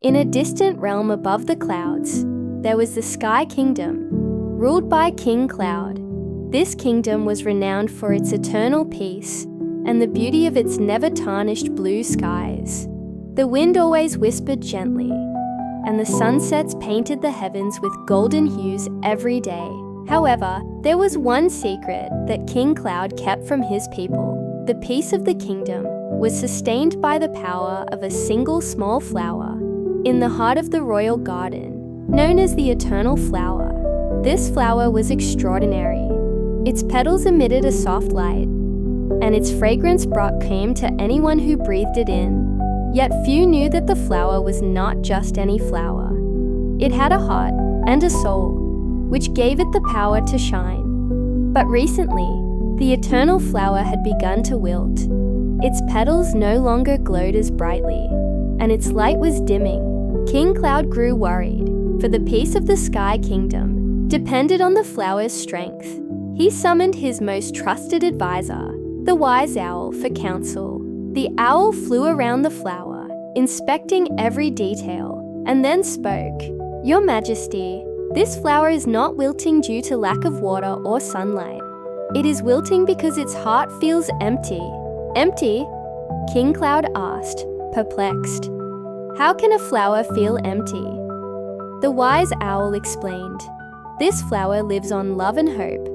In a distant realm above the clouds, there was the Sky Kingdom, ruled by King Cloud. This kingdom was renowned for its eternal peace and the beauty of its never-tarnished blue skies. The wind always whispered gently, and the sunsets painted the heavens with golden hues every day. However, there was one secret that King Cloud kept from his people. The peace of the kingdom was sustained by the power of a single small flower in the heart of the royal garden, known as the Eternal Flower. This flower was extraordinary. Its petals emitted a soft light, and its fragrance brought calm to anyone who breathed it in. Yet few knew that the flower was not just any flower. It had a heart and a soul, which gave it the power to shine. But recently, the eternal flower had begun to wilt. Its petals no longer glowed as brightly, and its light was dimming. King Cloud grew worried, for the peace of the Sky Kingdom depended on the flower's strength. He summoned his most trusted advisor, the wise owl, for counsel. The owl flew around the flower, inspecting every detail, and then spoke. "Your Majesty, this flower is not wilting due to lack of water or sunlight. It is wilting because its heart feels empty." "Empty?" King Cloud asked, perplexed. "How can a flower feel empty?" The wise owl explained. "This flower lives on love and hope.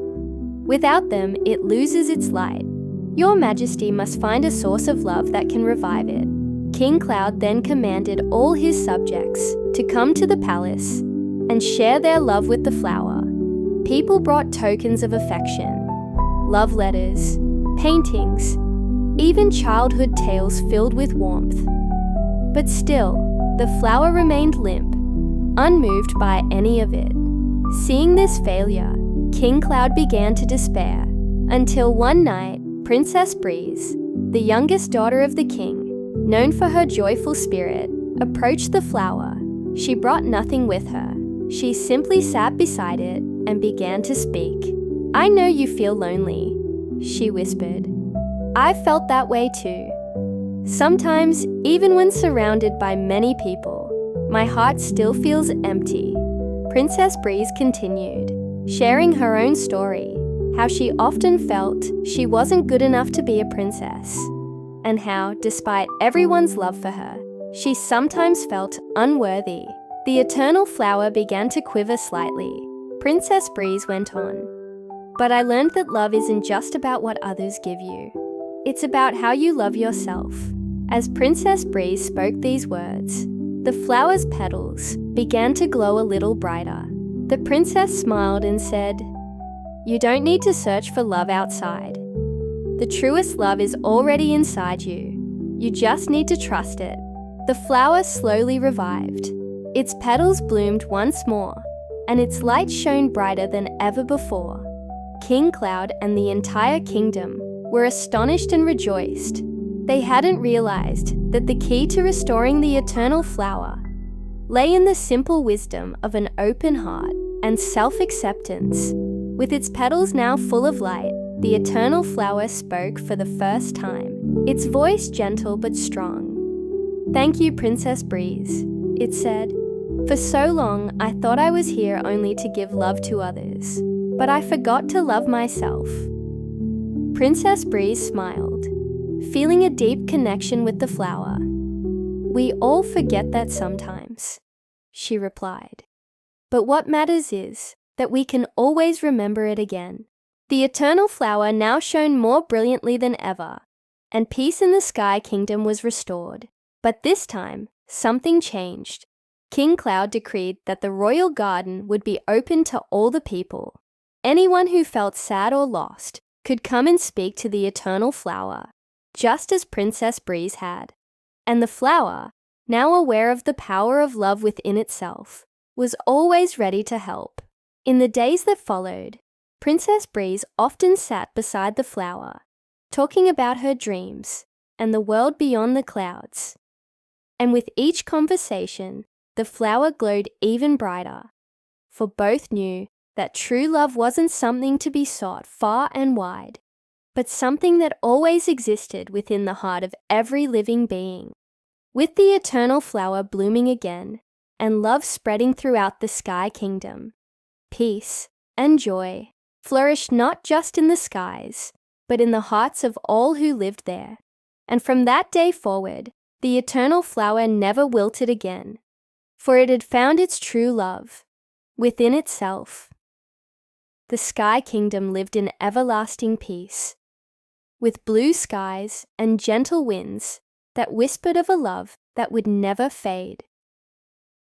Without them, it loses its light. Your Majesty must find a source of love that can revive it." King Cloud then commanded all his subjects to come to the palace and share their love with the flower. People brought tokens of affection, love letters, paintings, even childhood tales filled with warmth. But still, the flower remained limp, unmoved by any of it. Seeing this failure, King Cloud began to despair, until one night, Princess Breeze, the youngest daughter of the king, known for her joyful spirit, approached the flower. She brought nothing with her. She simply sat beside it and began to speak. "I know you feel lonely," she whispered. "I've felt that way too. Sometimes, even when surrounded by many people, my heart still feels empty." Princess Breeze continued, sharing her own story, how she often felt she wasn't good enough to be a princess, and how, despite everyone's love for her, she sometimes felt unworthy. The eternal flower began to quiver slightly. Princess Breeze went on, "But I learned that love isn't just about what others give you. It's about how you love yourself." As Princess Breeze spoke these words, the flower's petals began to glow a little brighter. The princess smiled and said, "You don't need to search for love outside. The truest love is already inside you. You just need to trust it." The flower slowly revived. Its petals bloomed once more, and its light shone brighter than ever before. King Cloud and the entire kingdom were astonished and rejoiced. They hadn't realized that the key to restoring the eternal flower lay in the simple wisdom of an open heart and self-acceptance. With its petals now full of light, the eternal flower spoke for the first time, its voice gentle but strong. "Thank you, Princess Breeze," it said. "For so long, I thought I was here only to give love to others, but I forgot to love myself." Princess Breeze smiled, feeling a deep connection with the flower. "We all forget that sometimes," she replied. "But what matters is that we can always remember it again." The eternal flower now shone more brilliantly than ever, and peace in the Sky Kingdom was restored. But this time, something changed. King Cloud decreed that the royal garden would be open to all the people. Anyone who felt sad or lost could come and speak to the eternal flower, just as Princess Breeze had. And the flower, now aware of the power of love within itself, was always ready to help. In the days that followed, Princess Breeze often sat beside the flower, talking about her dreams and the world beyond the clouds. And with each conversation, the flower glowed even brighter, for both knew that true love wasn't something to be sought far and wide, but something that always existed within the heart of every living being. With the eternal flower blooming again, and love spreading throughout the sky kingdom, peace and joy flourished not just in the skies, but in the hearts of all who lived there. And from that day forward, the eternal flower never wilted again, for it had found its true love within itself. The sky kingdom lived in everlasting peace, with blue skies and gentle winds that whispered of a love that would never fade.